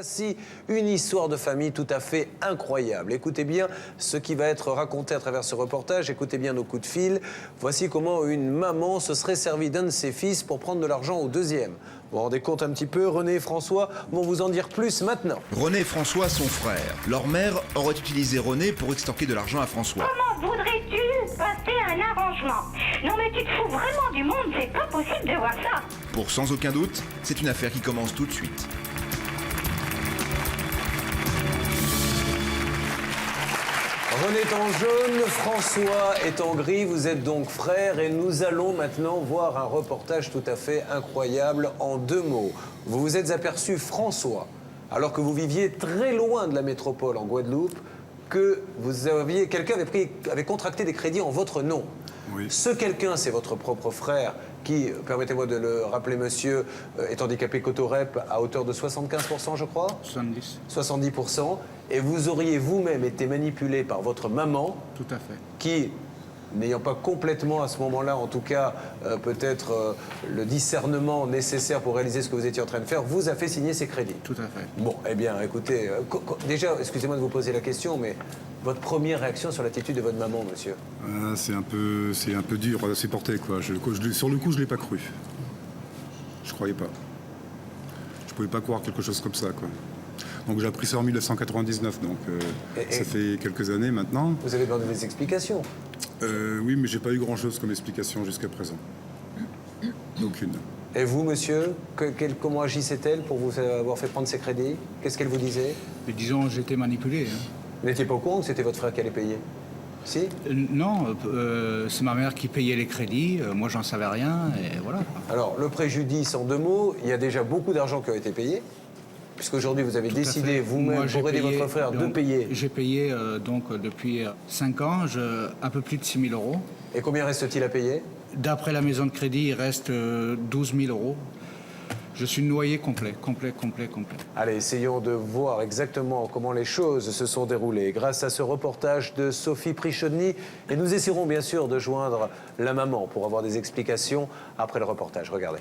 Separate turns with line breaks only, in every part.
Voici une histoire de famille tout à fait incroyable. Écoutez bien ce qui va être raconté à travers ce reportage. Écoutez bien nos coups de fil. Voici comment une maman se serait servie d'un de ses fils pour prendre de l'argent au deuxième. Vous vous rendez compte un petit peu, René et François vont vous en dire plus maintenant.
René et François sont frères. Leur mère aurait utilisé René pour extorquer de l'argent à François.
Comment voudrais-tu passer un arrangement? Non mais tu te fous vraiment du monde, c'est pas possible de voir ça.
Pour sans aucun doute, c'est une affaire qui commence tout de suite.
René est en jaune, François est en gris, vous êtes donc frères et nous allons maintenant voir un reportage tout à fait incroyable en 2 mots. Vous vous êtes aperçu, François, alors que vous viviez très loin de la métropole en Guadeloupe, que quelqu'un avait contracté des crédits en votre nom.
Oui.
Ce quelqu'un, c'est votre propre frère qui, permettez-moi de le rappeler, monsieur, est handicapé Cotorep à hauteur de 75%, je crois
70.
70%. Et vous auriez vous-même été manipulé par votre maman,
Tout à fait.
qui, n'ayant pas complètement à ce moment-là, en tout cas, peut-être le discernement nécessaire pour réaliser ce que vous étiez en train de faire, vous a fait signer ces crédits.
Tout à fait.
Bon, eh bien, écoutez, déjà, excusez-moi de vous poser la question, mais votre première réaction sur l'attitude de votre maman, monsieur?
C'est un peu dur à supporter, quoi. Sur le coup, je ne l'ai pas cru. Je croyais pas. Je pouvais pas croire quelque chose comme ça, quoi. Donc j'ai appris ça en 1999, donc ça fait quelques années maintenant.
Vous avez demandé des explications?
Oui, mais j'ai pas eu grand-chose comme explication jusqu'à présent. Aucune.
Et vous, monsieur, comment agissait-elle pour vous avoir fait prendre ces crédits? Qu'est-ce qu'elle vous disait?
Mais disons, j'étais manipulé. Hein.
Vous n'étiez pas au courant que c'était votre frère qui allait payer? Si?
Non, c'est ma mère qui payait les crédits, moi j'en savais rien, et voilà.
Alors, le préjudice, en 2 mots, il y a déjà beaucoup d'argent qui a été payé, puisqu'aujourd'hui vous avez
Tout à
décidé
fait.
vous-même,
Moi, j'ai
pour aider
payé,
votre frère, de
donc,
payer.
J'ai payé donc depuis 5 ans, un peu plus de 6 000 euros.
Et combien reste-t-il à payer?
D'après la maison de crédit, il reste 12 000 euros. Je suis noyé complet.
Allez, essayons de voir exactement comment les choses se sont déroulées grâce à ce reportage de Sophie Prichodny. Et nous essaierons bien sûr de joindre la maman pour avoir des explications après le reportage. Regardez.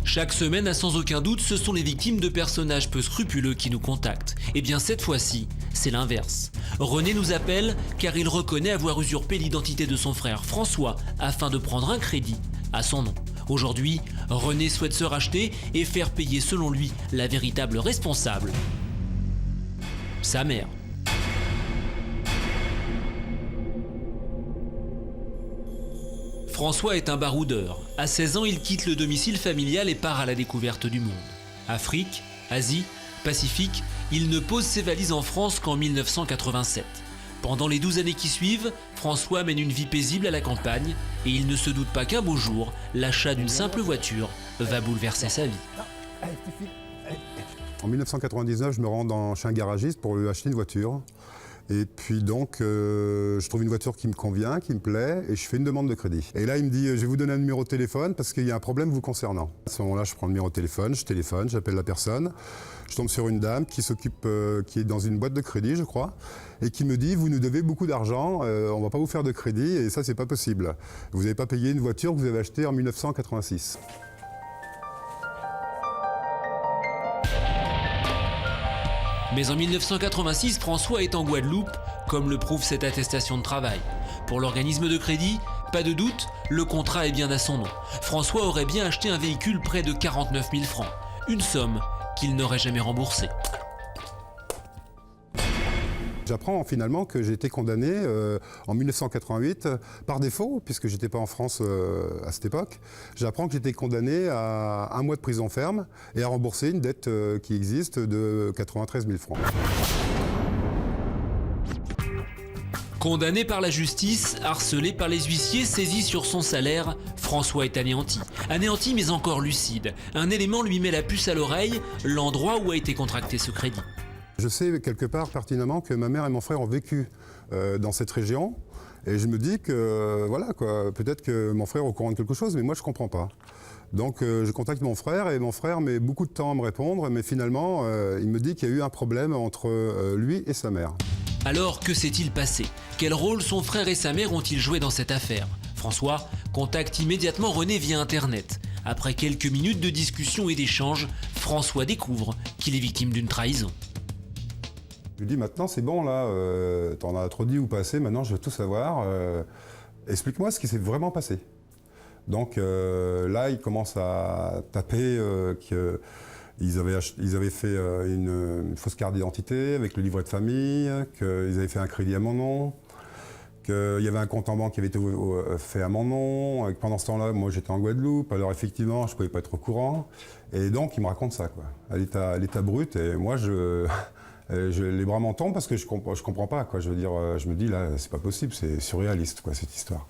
Chaque semaine, à sans aucun doute, ce sont les victimes de personnages peu scrupuleux qui nous contactent. Eh bien, cette fois-ci, c'est l'inverse. René nous appelle car il reconnaît avoir usurpé l'identité de son frère François afin de prendre un crédit à son nom. Aujourd'hui, René souhaite se racheter et faire payer selon lui la véritable responsable, sa mère. François est un baroudeur. À 16 ans, il quitte le domicile familial et part à la découverte du monde. Afrique, Asie, Pacifique, il ne pose ses valises en France qu'en 1987. Pendant les 12 années qui suivent, François mène une vie paisible à la campagne et il ne se doute pas qu'un beau jour, l'achat d'une simple voiture va bouleverser sa vie.
En 1999, je me rends chez un garagiste pour lui acheter une voiture. Et puis donc, je trouve une voiture qui me convient, qui me plaît, et je fais une demande de crédit. Et là, il me dit, je vais vous donner un numéro de téléphone parce qu'il y a un problème vous concernant. À ce moment-là, je prends le numéro de téléphone, j'appelle la personne. Je tombe sur une dame qui s'occupe, qui est dans une boîte de crédit, je crois, et qui me dit, vous nous devez beaucoup d'argent, on ne va pas vous faire de crédit, et ça, c'est pas possible. Vous n'avez pas payé une voiture que vous avez achetée en 1986.
Mais en 1986, François est en Guadeloupe, comme le prouve cette attestation de travail. Pour l'organisme de crédit, pas de doute, le contrat est bien à son nom. François aurait bien acheté un véhicule près de 49 000 francs, une somme qu'il n'aurait jamais remboursée.
J'apprends finalement que j'ai été condamné en 1988 par défaut, puisque j'étais pas en France à cette époque. J'apprends que j'étais condamné à 1 mois de prison ferme et à rembourser une dette qui existe de 93 000 francs.
Condamné par la justice, harcelé par les huissiers, saisi sur son salaire, François est anéanti. Anéanti mais encore lucide. Un élément lui met la puce à l'oreille, l'endroit où a été contracté ce crédit.
Je sais quelque part pertinemment que ma mère et mon frère ont vécu dans cette région. Et je me dis que, voilà, quoi, peut-être que mon frère est au courant de quelque chose, mais moi je ne comprends pas. Donc je contacte mon frère et mon frère met beaucoup de temps à me répondre, mais finalement il me dit qu'il y a eu un problème entre lui et sa mère.
Alors que s'est-il passé? Quel rôle son frère et sa mère ont-ils joué dans cette affaire? François contacte immédiatement René via Internet. Après quelques minutes de discussion et d'échange, François découvre qu'il est victime d'une trahison.
Je lui dis maintenant c'est bon là, t'en as trop dit ou pas assez, maintenant je veux tout savoir. Explique-moi ce qui s'est vraiment passé. Donc là il commence à taper qu'ils avaient fait une fausse carte d'identité avec le livret de famille, qu'ils avaient fait un crédit à mon nom, qu'il y avait un compte en banque qui avait été fait à mon nom, et que pendant ce temps-là, moi j'étais en Guadeloupe, alors effectivement je ne pouvais pas être au courant. Et donc il me raconte ça, quoi, à l'état brut, et moi les bras m'en tombent parce que je comprends pas, quoi. Je veux dire, je me dis là, c'est pas possible, c'est surréaliste, quoi, cette histoire.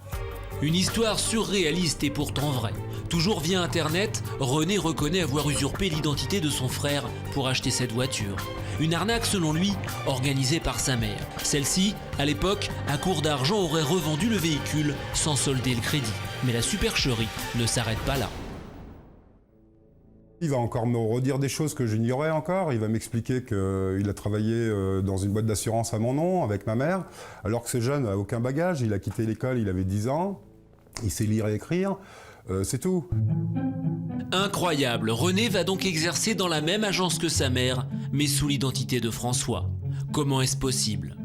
Une histoire surréaliste et pourtant vraie. Toujours via Internet, René reconnaît avoir usurpé l'identité de son frère pour acheter cette voiture. Une arnaque selon lui, organisée par sa mère. Celle-ci, à l'époque, à court d'argent, aurait revendu le véhicule sans solder le crédit. Mais la supercherie ne s'arrête pas là.
Il va encore me redire des choses que j'ignorais encore. Il va m'expliquer qu'il a travaillé dans une boîte d'assurance à mon nom avec ma mère, alors que ce jeune n'a aucun bagage. Il a quitté l'école, il avait 10 ans. Il sait lire et écrire. C'est tout.
Incroyable, René va donc exercer dans la même agence que sa mère, mais sous l'identité de François. Comment est-ce possible ?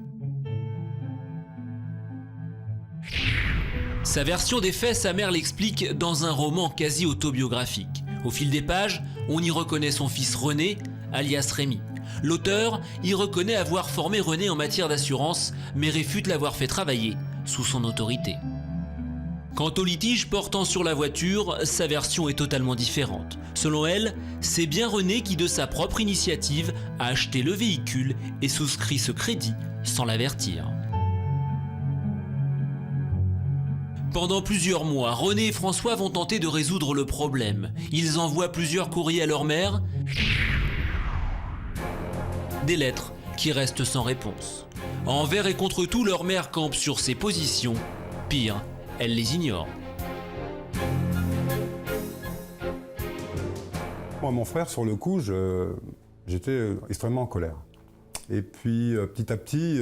Sa version des faits, sa mère l'explique dans un roman quasi autobiographique. Au fil des pages, on y reconnaît son fils René, alias Rémi. L'auteur y reconnaît avoir formé René en matière d'assurance, mais réfute l'avoir fait travailler sous son autorité. Quant au litige portant sur la voiture, sa version est totalement différente. Selon elle, c'est bien René qui, de sa propre initiative, a acheté le véhicule et souscrit ce crédit sans l'avertir. Pendant plusieurs mois, René et François vont tenter de résoudre le problème. Ils envoient plusieurs courriers à leur mère, des lettres qui restent sans réponse. Envers et contre tout, leur mère campe sur ses positions. Pire, elle les ignore.
Moi, mon frère, sur le coup, j'étais extrêmement en colère. Et puis, petit à petit,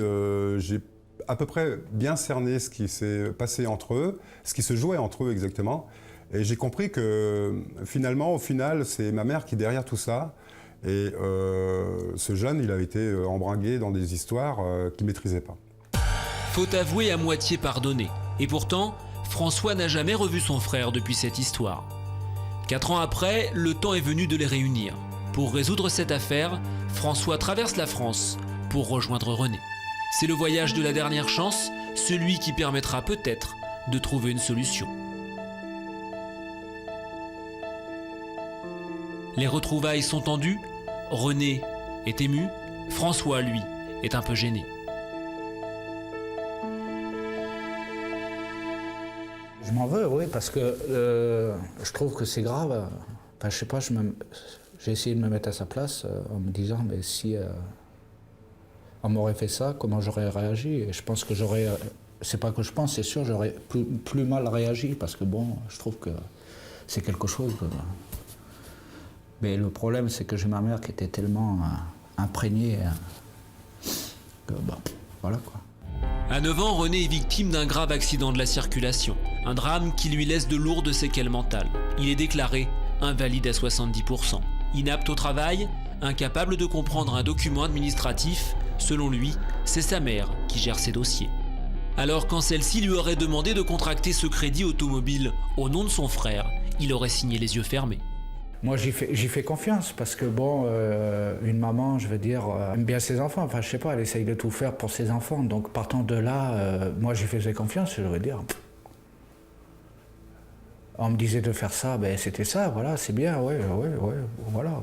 j'ai à peu près bien cerné ce qui s'est passé entre eux, ce qui se jouait entre eux exactement. Et j'ai compris que finalement, au final, c'est ma mère qui est derrière tout ça. Et ce jeune, il a été embringué dans des histoires qu'il ne maîtrisait pas.
Faut avouer à moitié pardonner. Et pourtant, François n'a jamais revu son frère depuis cette histoire. 4 ans après, le temps est venu de les réunir. Pour résoudre cette affaire, François traverse la France pour rejoindre René. C'est le voyage de la dernière chance, celui qui permettra peut-être de trouver une solution. Les retrouvailles sont tendues, René est ému, François, lui, est un peu gêné.
Je m'en veux, oui, parce que je trouve que c'est grave. Enfin, je sais pas, j'ai essayé de me mettre à sa place en me disant, mais si on m'aurait fait ça, comment j'aurais réagi? Et je pense que j'aurais, c'est pas que je pense, c'est sûr, j'aurais plus mal réagi, parce que bon, je trouve que c'est quelque chose. Mais le problème, c'est que j'ai ma mère qui était tellement imprégnée que, bah, voilà quoi.
À 9 ans, René est victime d'un grave accident de la circulation. Un drame qui lui laisse de lourdes séquelles mentales. Il est déclaré invalide à 70%. Inapte au travail, incapable de comprendre un document administratif, selon lui, c'est sa mère qui gère ses dossiers. Alors quand celle-ci lui aurait demandé de contracter ce crédit automobile au nom de son frère, il aurait signé les yeux fermés.
Moi, j'y fais confiance parce que, bon, une maman, je veux dire, aime bien ses enfants. Enfin, je sais pas, elle essaye de tout faire pour ses enfants. Donc, partant de là, moi, j'y faisais confiance, je veux dire. On me disait de faire ça, ben c'était ça, voilà, c'est bien, ouais, voilà.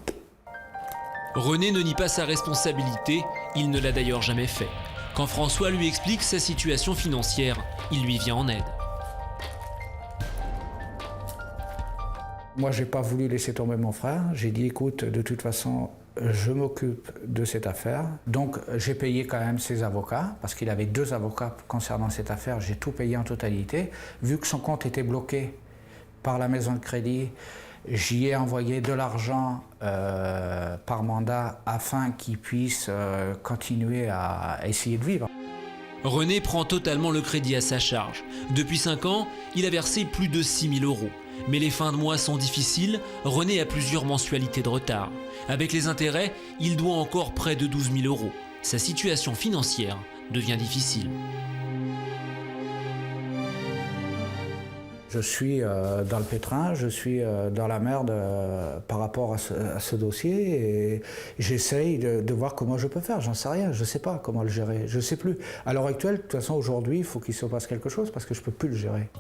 René ne nie pas sa responsabilité, il ne l'a d'ailleurs jamais fait. Quand François lui explique sa situation financière, il lui vient en aide.
Moi, j'ai pas voulu laisser tomber mon frère. J'ai dit, écoute, de toute façon, je m'occupe de cette affaire. Donc, j'ai payé quand même ses avocats, parce qu'il avait 2 avocats concernant cette affaire. J'ai tout payé en totalité. Vu que son compte était bloqué par la maison de crédit, j'y ai envoyé de l'argent par mandat afin qu'il puisse continuer à essayer de vivre.
René prend totalement le crédit à sa charge. Depuis 5 ans, il a versé plus de 6 000 €. Mais les fins de mois sont difficiles, René a plusieurs mensualités de retard. Avec les intérêts, il doit encore près de 12 000 €. Sa situation financière devient difficile.
Je suis dans le pétrin, je suis dans la merde par rapport à ce dossier et j'essaye de voir comment je peux faire. J'en sais rien, je ne sais pas comment le gérer, je ne sais plus. À l'heure actuelle, de toute façon, aujourd'hui, il faut qu'il se passe quelque chose parce que je ne peux plus le gérer.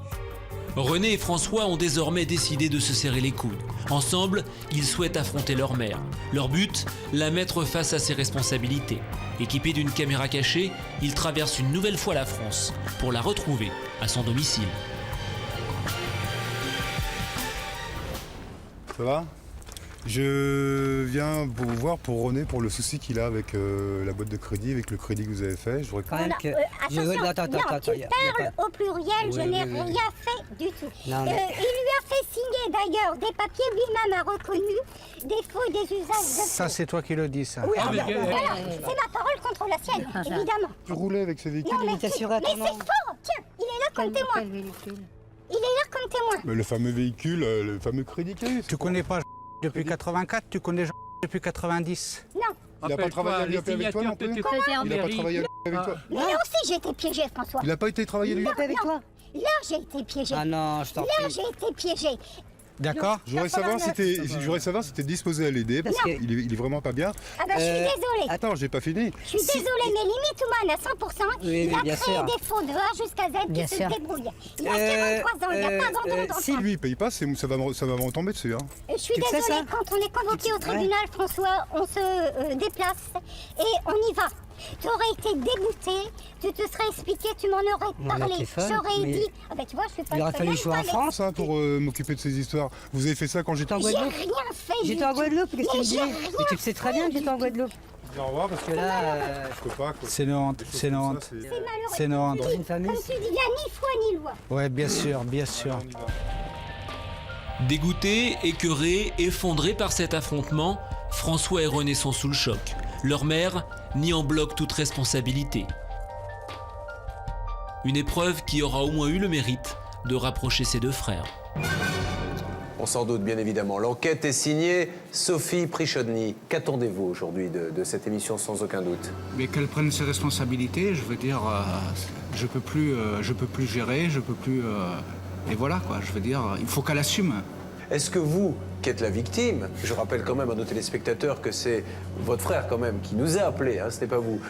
René et François ont désormais décidé de se serrer les coudes. Ensemble, ils souhaitent affronter leur mère. Leur but, la mettre face à ses responsabilités. Équipés d'une caméra cachée, ils traversent une nouvelle fois la France pour la retrouver à son domicile.
Ça va? Je viens vous voir pour René pour le souci qu'il a avec la boîte de crédit, avec le crédit que vous avez fait. Je voudrais
Quand même que...
Attention,
Attends,
non, tu
y a
parles
pas-
au pluriel,
Oui,
je n'ai
oui, oui.
rien fait du tout.
Non, mais-
Il lui a fait signer d'ailleurs des papiers, lui-même a reconnu des faux et des usages de
Ça, c'est toi qui le dis, ça.
Oui, voilà, c'est ma parole contre la sienne, évidemment.
Tu roulais avec ce véhicule.
Non, mais
t'es sûr,
mais
attends,
c'est
non.
faux. Tiens, il est là comme témoin. Il est là comme témoin.
Mais le fameux véhicule, le fameux crédit qu'il y a eu.
Tu connais pas depuis 84, tu connais depuis 90.
Non.
Il n'a pas travaillé avec toi non plus. Il n'a pas travaillé avec toi.
Mais là aussi, j'ai été piégée, François.
Il n'a pas été travaillé lui.
Non, non. Là, j'ai été piégée.
Ah non, je t'en
Là,
prie.
j'ai été piégée.
D'accord?
Je voudrais savoir si t'es disposé à l'aider parce
Non.
qu'il est vraiment pas bien.
Ah ben, je suis désolée.
Attends, j'ai pas fini.
Je suis désolée, mais limite Ouman à 100%,
Oui,
il a
bien
créé
sûr.
des faux de A jusqu'à Z
Bien
qui
sûr.
se débrouillent. Il a 43 ans, il n'y a pas d'entente dans le
Si
temps.
lui il paye pas, ça va me retomber dessus. Hein.
Et je suis
Tu sais
désolée,
ça
quand on est convoqué au tribunal, François, on se déplace et on y va. Tu aurais été dégoûté, tu te serais expliqué, tu m'en aurais
Non, là,
parlé.
t'es folle,
J'aurais
mais-
dit, ah ben tu vois, je suis pas
Il aurait
le
fallu
seul
jouer en
à
France.
Ça pour m'occuper de ces histoires. Vous avez fait ça quand j'étais
En
J'ai
Guadeloupe.
rien fait.
J'étais en
du tout.
Guadeloupe, qu'est-ce que tu
Mais
me dis?
j'ai rien
Mais tu le sais très bien que j'étais en Guadeloupe.
Au revoir parce
Parce que là,
je peux pas. Quoi.
C'est une honte, c'est une honte.
C'est malheureux.
C'est une honte.
dans une famille,
Comme tu dis, il n'y a ni foi ni loi.
Ouais, bien sûr, bien sûr.
Dégoûtés, écœurés, effondrés par cet affrontement, François et René sont sous le choc. Leur mère nie en bloc toute responsabilité. Une épreuve qui aura au moins eu le mérite de rapprocher ces deux frères.
On s'en doute bien évidemment. L'enquête est signée Sophie Prichodny. Qu'attendez-vous aujourd'hui de cette émission sans aucun doute?
Mais qu'elle prenne ses responsabilités, je veux dire, je peux plus gérer, je peux plus... et voilà quoi, je veux dire, il faut qu'elle assume.
Est-ce que vous, qui êtes la victime, je rappelle quand même à nos téléspectateurs que c'est votre frère quand même qui nous a appelés, hein, ce n'est pas vous.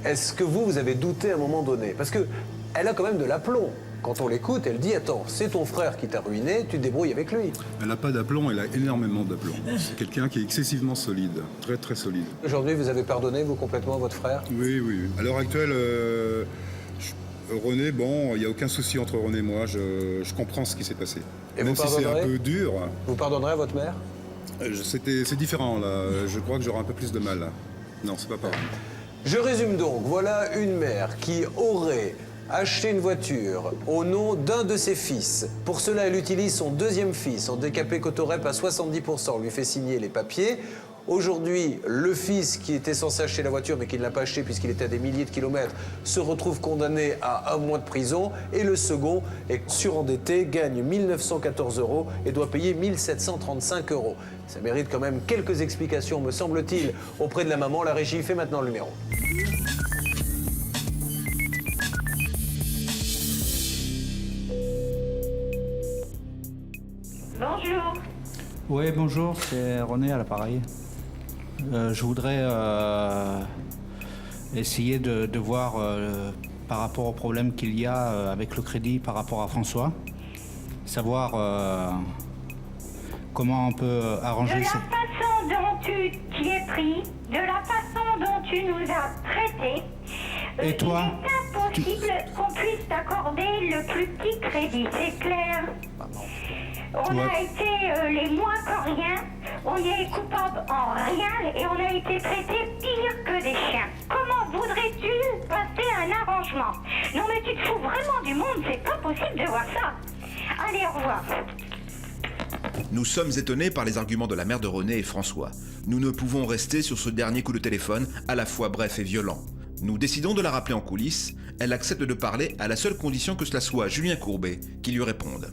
Est-ce que vous avez douté à un moment donné? Parce qu'elle a quand même de l'aplomb. Quand on l'écoute, elle dit « Attends, c'est ton frère qui t'a ruiné, tu te débrouilles avec lui.
Elle n'a pas d'aplomb, elle a énormément d'aplomb. C'est quelqu'un qui est excessivement solide, très très solide. »
Aujourd'hui, vous avez pardonné, vous, complètement, votre frère?
Oui, oui. À l'heure actuelle, René, bon, il n'y a aucun souci entre René et moi, je comprends ce qui s'est passé.
Et
Même
vous
si c'est un
pardonnerez
peu dur,
Vous pardonnerez à votre mère?
c'est différent là. Je crois que j'aurai un peu plus de mal là. Non, c'est pas pareil.
Je résume donc, voilà une mère qui aurait acheté une voiture au nom d'un de ses fils. Pour cela, elle utilise son deuxième fils, handicapé Cotorep à 70%, lui fait signer les papiers. Aujourd'hui, le fils qui était censé acheter la voiture mais qui ne l'a pas acheté puisqu'il était à des milliers de kilomètres se retrouve condamné à 1 mois de prison et le second est surendetté, gagne 1 914 € et doit payer 1 735 €. Ça mérite quand même quelques explications, me semble-t-il, auprès de la maman. La régie fait maintenant le numéro.
Bonjour.
Oui, bonjour, c'est René à l'appareil. Je voudrais essayer de voir par rapport au problème qu'il y a avec le crédit par rapport à François, savoir comment on peut
De
arranger
la
ça.
façon dont tu t'y es pris, de la façon dont tu nous as traités,
Et toi,
il est impossible qu'on puisse t'accorder le plus petit crédit, c'est clair. On a été les moins que rien, on est coupable en rien et on a été traités pire que des chiens. Comment voudrais-tu passer un arrangement? Non mais tu te fous vraiment du monde, c'est pas possible de voir ça. Allez, au revoir.
Nous sommes étonnés par les arguments de la mère de René et François. Nous ne pouvons rester sur ce dernier coup de téléphone, à la fois bref et violent. Nous décidons de la rappeler en coulisses. Elle accepte de parler à la seule condition que cela soit Julien Courbet qui lui réponde.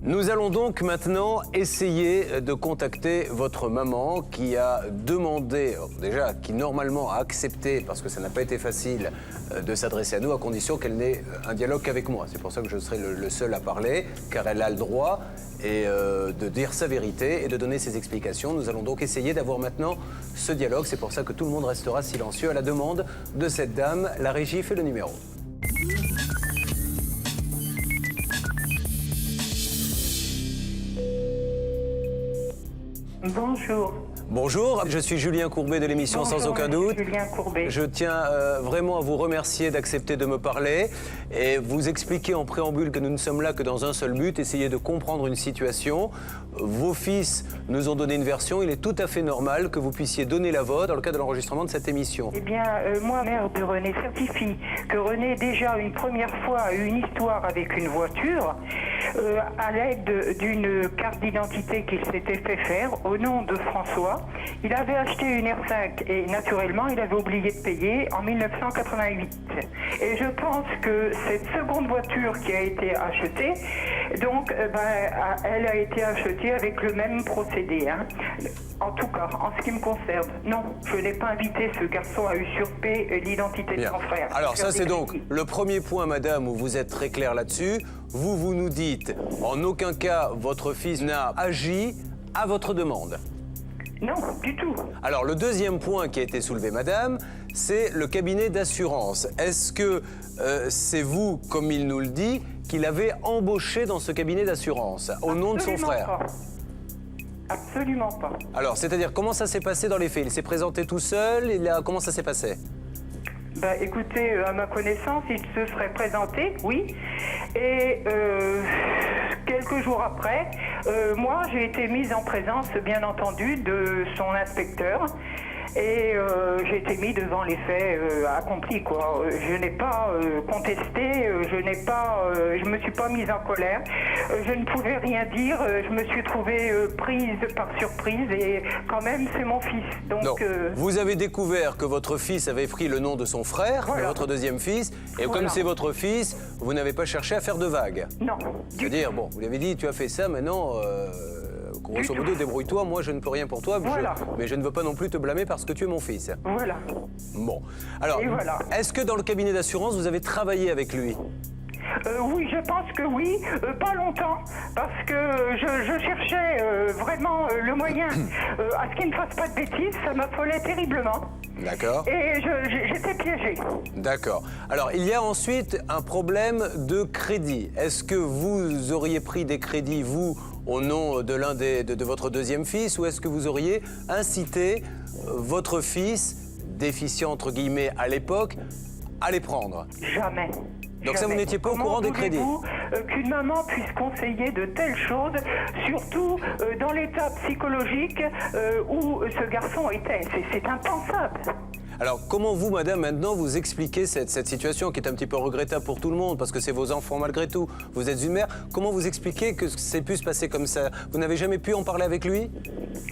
Nous allons donc maintenant essayer de contacter votre maman qui a demandé, déjà qui normalement a accepté, parce que ça n'a pas été facile, de s'adresser à nous à condition qu'elle n'ait un dialogue qu'avec moi. C'est pour ça que je serai le seul à parler, car elle a le droit de dire sa vérité et de donner ses explications. Nous allons donc essayer d'avoir maintenant ce dialogue. C'est pour ça que tout le monde restera silencieux à la demande de cette dame. La régie fait le numéro.
Bonjour.
Bonjour, je suis Julien Courbet de l'émission Sans aucun doute.
Julien Courbet.
Je tiens vraiment à vous remercier d'accepter de me parler et vous expliquer en préambule que nous ne sommes là que dans un seul but, essayer de comprendre une situation. Vos fils nous ont donné une version, il est tout à fait normal que vous puissiez donner la vôtre dans le cadre de l'enregistrement de cette émission.
Eh bien, moi, mère de René, certifie que René, déjà une première fois, a eu une histoire avec une voiture à l'aide d'une carte d'identité qu'il s'était fait faire au nom de François. Il avait acheté une R5 et naturellement, il avait oublié de payer en 1988. Et je pense que cette seconde voiture qui a été achetée, donc, elle a été achetée avec le même procédé. Hein. En tout cas, en ce qui me concerne, non, je n'ai pas invité ce garçon à usurper l'identité de son frère.
Alors ça, c'est donc le premier point, madame, où vous êtes très clair là-dessus. Vous nous dites, en aucun cas, votre fils n'a agi à votre demande.
Non, du tout.
Alors, le deuxième point qui a été soulevé, madame, c'est le cabinet d'assurance. Est-ce que c'est vous, comme il nous le dit, qui l'avez embauché dans ce cabinet d'assurance, au nom de son frère?
Pas. Absolument pas.
Alors, c'est-à-dire, comment ça s'est passé dans les faits? Il s'est présenté tout seul? Comment ça s'est passé?
Écoutez, à ma connaissance, il se serait présenté, oui. Et quelques jours après, moi, j'ai été mise en présence, bien entendu, de son inspecteur. Et j'ai été mis devant les faits accomplis, quoi. Je n'ai pas contesté, je me suis pas mise en colère, je ne pouvais rien dire, je me suis trouvée prise par surprise et quand même c'est mon fils. Donc,
vous avez découvert que votre fils avait pris le nom de son frère,
voilà.
Votre deuxième fils, et
voilà.
Comme c'est votre fils, vous n'avez pas cherché à faire de vagues.
Non.
C'est-à-dire, bon, vous lui avez dit, tu as fait ça, maintenant... grosso modo, débrouille-toi, moi je ne peux rien pour toi,
voilà.
mais je ne veux pas non plus te blâmer parce que tu es mon fils.
Voilà.
Bon, alors,
voilà.
Est-ce que dans le cabinet d'assurance, vous avez travaillé avec lui?
Oui, je pense que oui, pas longtemps, parce que je cherchais vraiment le moyen à ce qu'il ne fasse pas de bêtises, ça m'affolait terriblement.
D'accord.
Et j'étais piégée.
D'accord. Alors, il y a ensuite un problème de crédit. Est-ce que vous auriez pris des crédits, vous, au nom de l'un de votre deuxième fils, ou est-ce que vous auriez incité votre fils, déficient entre guillemets à l'époque, à les prendre?
Jamais.
Donc ça, vous n'étiez pas au courant des crédits?
Comment voulez-vous qu'une maman puisse conseiller de telles choses, surtout dans l'état psychologique où ce garçon était? C'est impensable.
Alors, comment vous, madame, maintenant, vous expliquez cette situation qui est un petit peu regrettable pour tout le monde, parce que c'est vos enfants malgré tout, vous êtes une mère, comment vous expliquez que c'est pu se passer comme ça? Vous n'avez jamais pu en parler avec lui?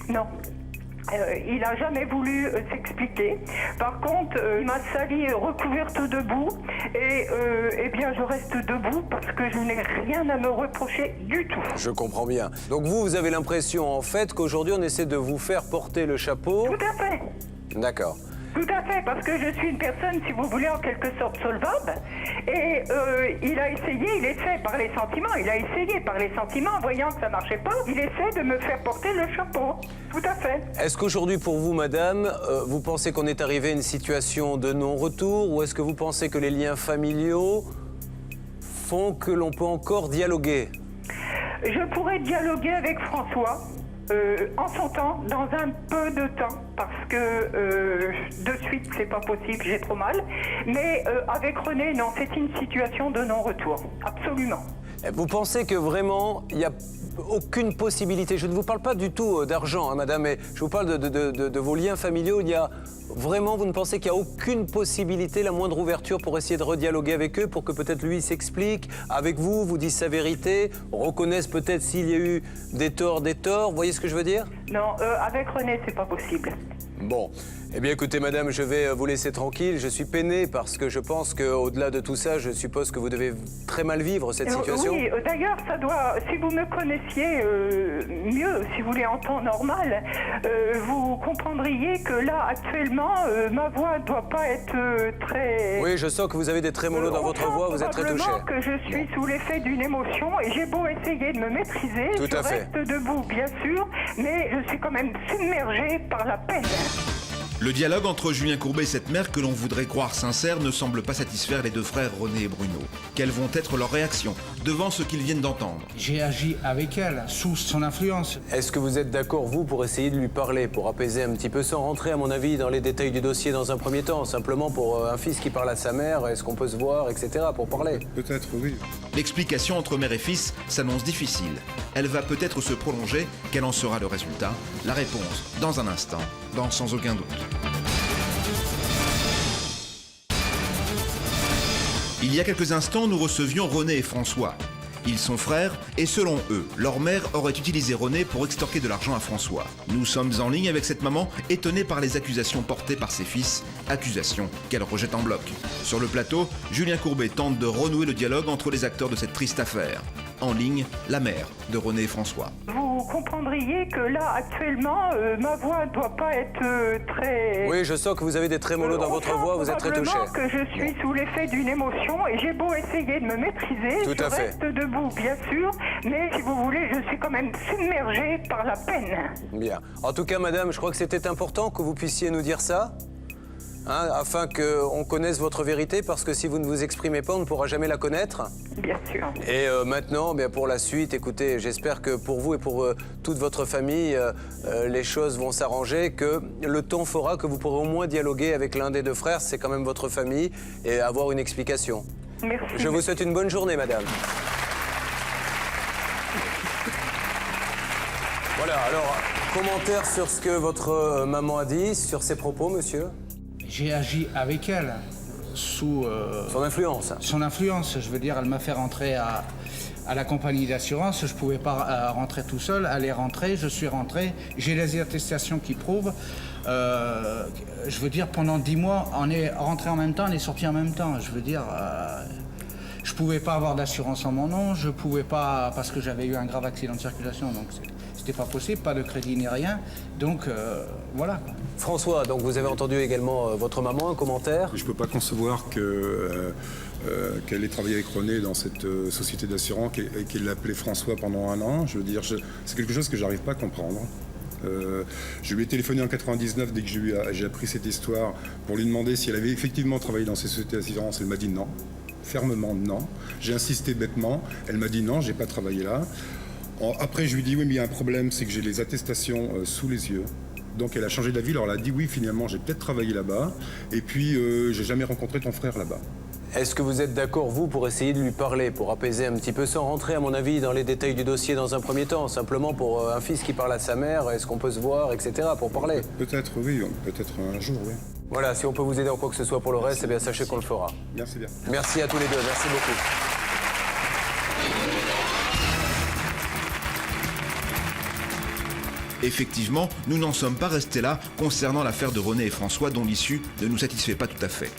Non. Il n'a jamais voulu s'expliquer. Par contre, il m'a sali recouverte de boue et eh bien je reste debout parce que je n'ai rien à me reprocher du tout.
Je comprends bien. Donc vous avez l'impression en fait qu'aujourd'hui on essaie de vous faire porter le chapeau?
Tout à fait.
D'accord.
Tout à fait, parce que je suis une personne, si vous voulez, en quelque sorte solvable. Et il essaie par les sentiments, voyant que ça ne marchait pas, il essaie de me faire porter le chapeau. Tout à fait.
Est-ce qu'aujourd'hui, pour vous, madame, vous pensez qu'on est arrivé à une situation de non-retour, ou est-ce que vous pensez que les liens familiaux font que l'on peut encore dialoguer?
Je pourrais dialoguer avec François. En son temps, dans un peu de temps, parce que de suite c'est pas possible, j'ai trop mal. Mais avec René, non, c'est une situation de non-retour, absolument.
Vous pensez que vraiment il n'y a aucune possibilité? Je ne vous parle pas du tout d'argent, hein, madame, mais je vous parle de vos liens familiaux. Il y a vraiment, vous ne pensez qu'il n'y a aucune possibilité, la moindre ouverture pour essayer de redialoguer avec eux, pour que peut-être lui s'explique avec vous, vous dise sa vérité, reconnaisse peut-être s'il y a eu des torts, vous voyez ce que je veux dire?
Non, avec René, c'est pas possible.
Bon, eh bien écoutez madame, je vais vous laisser tranquille. Je suis peiné parce que je pense qu'au-delà de tout ça, je suppose que vous devez très mal vivre cette situation.
Oui, d'ailleurs, ça doit, si vous me connaissiez mieux, si vous voulez en temps normal, vous comprendriez que là, actuellement, ma voix ne doit pas être très...
Oui, je sens que vous avez des trémolos dans votre voix, vous êtes très touché.
Probablement que je suis sous l'effet d'une émotion et j'ai beau essayer de me maîtriser,
Tout à fait.
reste debout, bien sûr, mais je suis quand même submergée par la peine.
Le dialogue entre Julien Courbet et cette mère que l'on voudrait croire sincère ne semble pas satisfaire les deux frères René et Bruno. Quelles vont être leurs réactions devant ce qu'ils viennent d'entendre?
J'ai agi avec elle, sous son influence.
Est-ce que vous êtes d'accord, vous, pour essayer de lui parler, pour apaiser un petit peu, sans rentrer, à mon avis, dans les détails du dossier dans un premier temps, simplement pour un fils qui parle à sa mère, est-ce qu'on peut se voir, etc., pour parler?
Peut-être, oui.
L'explication entre mère et fils s'annonce difficile. Elle va peut-être se prolonger. Quel en sera le résultat? La réponse dans un instant, dans Sans aucun doute. Il y a quelques instants, nous recevions René et François. Ils sont frères et selon eux, leur mère aurait utilisé René pour extorquer de l'argent à François. Nous sommes en ligne avec cette maman étonnée par les accusations portées par ses fils, accusations qu'elle rejette en bloc. Sur le plateau, Julien Courbet tente de renouer le dialogue entre les acteurs de cette triste affaire. En ligne, la mère de René et François.
Vous comprendriez que là, actuellement, ma voix ne doit pas être très...
Oui, je sens que vous avez des trémolos dans votre voix, vous êtes très touché.
Probablement que je suis sous l'effet d'une émotion et j'ai beau essayer de me maîtriser,
Tout à
je
fait.
reste debout, bien sûr, mais si vous voulez, je suis quand même submergée par la peine.
Bien. En tout cas, madame, je crois que c'était important que vous puissiez nous dire ça, hein, afin qu'on connaisse votre vérité, parce que si vous ne vous exprimez pas, on ne pourra jamais la connaître.
Bien sûr.
Et maintenant, bien, pour la suite, écoutez, j'espère que pour vous et pour toute votre famille, les choses vont s'arranger, que le temps fera que vous pourrez au moins dialoguer avec l'un des deux frères, c'est quand même votre famille, et avoir une explication.
Merci.
Je vous souhaite une bonne journée, madame. Voilà, alors, commentaire sur ce que votre maman a dit, sur ses propos, monsieur?
J'ai agi avec elle, sous
Son influence.
son influence. Je veux dire, elle m'a fait rentrer à la compagnie d'assurance. Je ne pouvais pas rentrer tout seul. Elle est rentrée, je suis rentré. J'ai les attestations qui prouvent. Je veux dire, pendant 10 mois, on est rentré en même temps, on est sorti en même temps. Je veux dire, je ne pouvais pas avoir d'assurance en mon nom. Je ne pouvais pas, parce que j'avais eu un grave accident de circulation, donc c'était pas possible, pas de crédit ni rien. Donc, voilà.
François, donc vous avez entendu également votre maman, un commentaire?
Je ne peux pas concevoir qu'elle ait travaillé avec René dans cette société d'assurance et qu'elle l'appelait François pendant 1 an. Je veux dire, c'est quelque chose que j'arrive pas à comprendre. Je lui ai téléphoné en 99 dès que j'ai appris cette histoire pour lui demander si elle avait effectivement travaillé dans ces sociétés d'assurance. Elle m'a dit non, fermement non. J'ai insisté bêtement, elle m'a dit non, j'ai pas travaillé là. Après, je lui ai dit oui, mais il y a un problème, c'est que j'ai les attestations sous les yeux. Donc elle a changé d'avis, alors elle a dit oui, finalement, j'ai peut-être travaillé là-bas. Et puis, j'ai jamais rencontré ton frère là-bas.
Est-ce que vous êtes d'accord, vous, pour essayer de lui parler, pour apaiser un petit peu, sans rentrer, à mon avis, dans les détails du dossier dans un premier temps, simplement pour un fils qui parle à sa mère, est-ce qu'on peut se voir, etc., pour parler?
Peut-être, oui, peut-être un jour, oui.
Voilà, si on peut vous aider en quoi que ce soit pour le reste, eh bien, sachez qu'on le fera.
Merci bien.
Merci à tous les deux, merci beaucoup.
Effectivement, nous n'en sommes pas restés là concernant l'affaire de René et François dont l'issue ne nous satisfait pas tout à fait.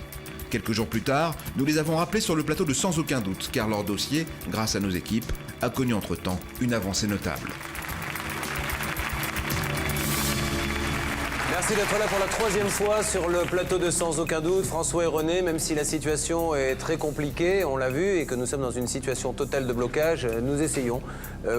Quelques jours plus tard, nous les avons rappelés sur le plateau de Sans aucun doute, car leur dossier, grâce à nos équipes, a connu entre-temps une avancée notable.
Merci d'être là pour la 3e fois sur le plateau de Sans aucun doute. François et René, même si la situation est très compliquée, on l'a vu, et que nous sommes dans une situation totale de blocage, nous essayons,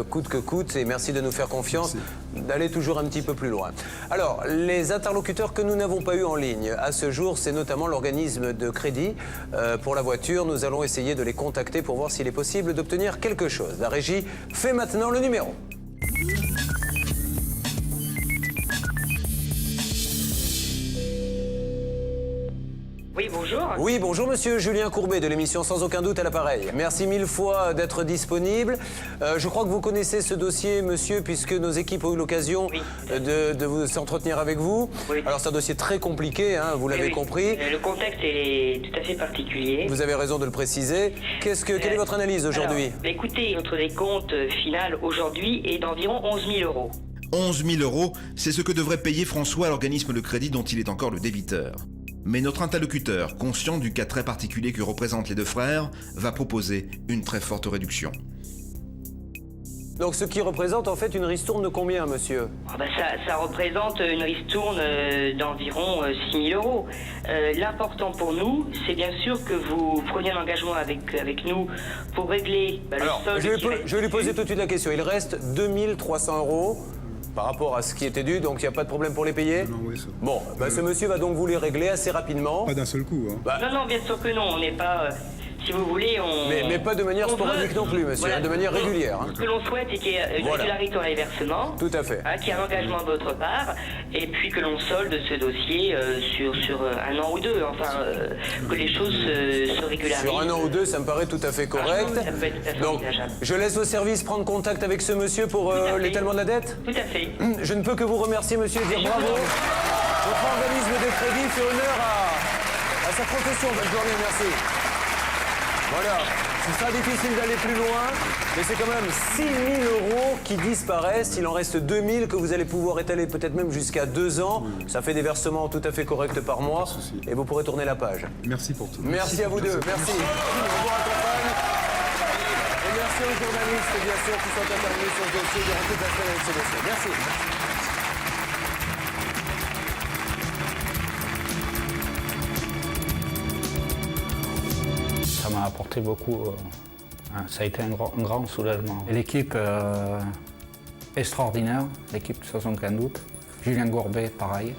coûte que coûte, et merci de nous faire confiance, d'aller toujours un petit peu plus loin. Alors, les interlocuteurs que nous n'avons pas eu en ligne à ce jour, c'est notamment l'organisme de crédit pour la voiture. Nous allons essayer de les contacter pour voir s'il est possible d'obtenir quelque chose. La régie fait maintenant le numéro.
Oui, bonjour.
Oui, bonjour monsieur, Julien Courbet de l'émission Sans aucun doute à l'appareil. Merci 1000 fois d'être disponible. Je crois que vous connaissez ce dossier, monsieur, puisque nos équipes ont eu l'occasion de vous s'entretenir avec vous.
Oui.
Alors c'est un dossier très compliqué, hein, vous l'avez compris.
Le contexte est tout à fait particulier.
Vous avez raison de le préciser. Quelle est votre analyse aujourd'hui?
Écoutez, notre décompte final aujourd'hui est d'environ 11 000 euros.
11 000 €, c'est ce que devrait payer François à l'organisme de crédit dont il est encore le débiteur. Mais notre interlocuteur, conscient du cas très particulier que représentent les deux frères, va proposer une très forte réduction.
Donc ce qui représente en fait une ristourne de combien, monsieur?
Ça représente une ristourne d'environ 6 000 €. L'important pour nous, c'est bien sûr que vous preniez un engagement avec nous pour régler le solde.
Je vais lui poser tout de suite la question. Il reste 2 300 € par rapport à ce qui était dû, donc il n'y a pas de problème pour les payer?
Non, oui, ça.
Bon, ce monsieur va donc vous les régler assez rapidement.
Pas d'un seul coup. Hein.
Non, bien sûr que non, on n'est pas... Si vous voulez,
Mais pas de manière sporadique non plus, monsieur,
voilà,
de manière régulière.
Ce que l'on souhaite, c'est qu'il y ait une régularité dans les versements.
Tout à fait.
Qu'il y ait un engagement de votre part, et puis que l'on solde ce dossier sur un an ou deux. Enfin, que les choses se régularisent.
Sur un an ou deux, ça me paraît tout à fait correct.
Ça peut être tout à fait
Donc,
envisageable.
je laisse au service prendre contact avec ce monsieur pour l'étalement de la dette.
Tout à fait.
Je ne peux que vous remercier, monsieur, et dire bravo. Votre organisme de crédit fait honneur à sa profession. Bonne journée, merci. Voilà, ce sera difficile d'aller plus loin, mais c'est quand même 6 000 € qui disparaissent. Il en reste 2 000 que vous allez pouvoir étaler peut-être même jusqu'à 2 ans. Ça fait des versements tout à fait corrects par mois et vous pourrez tourner la page.
Merci pour tout.
Merci à vous deux, merci. On vous accompagne. Et merci aux journalistes, bien sûr, qui sont intervenus sur ce dossier durant toute la semaine avec ce dossier. Merci.
Ça m'a apporté beaucoup, ça a été un grand soulagement. Et l'équipe extraordinaire, l'équipe de 75 août, Julien Gourbet pareil.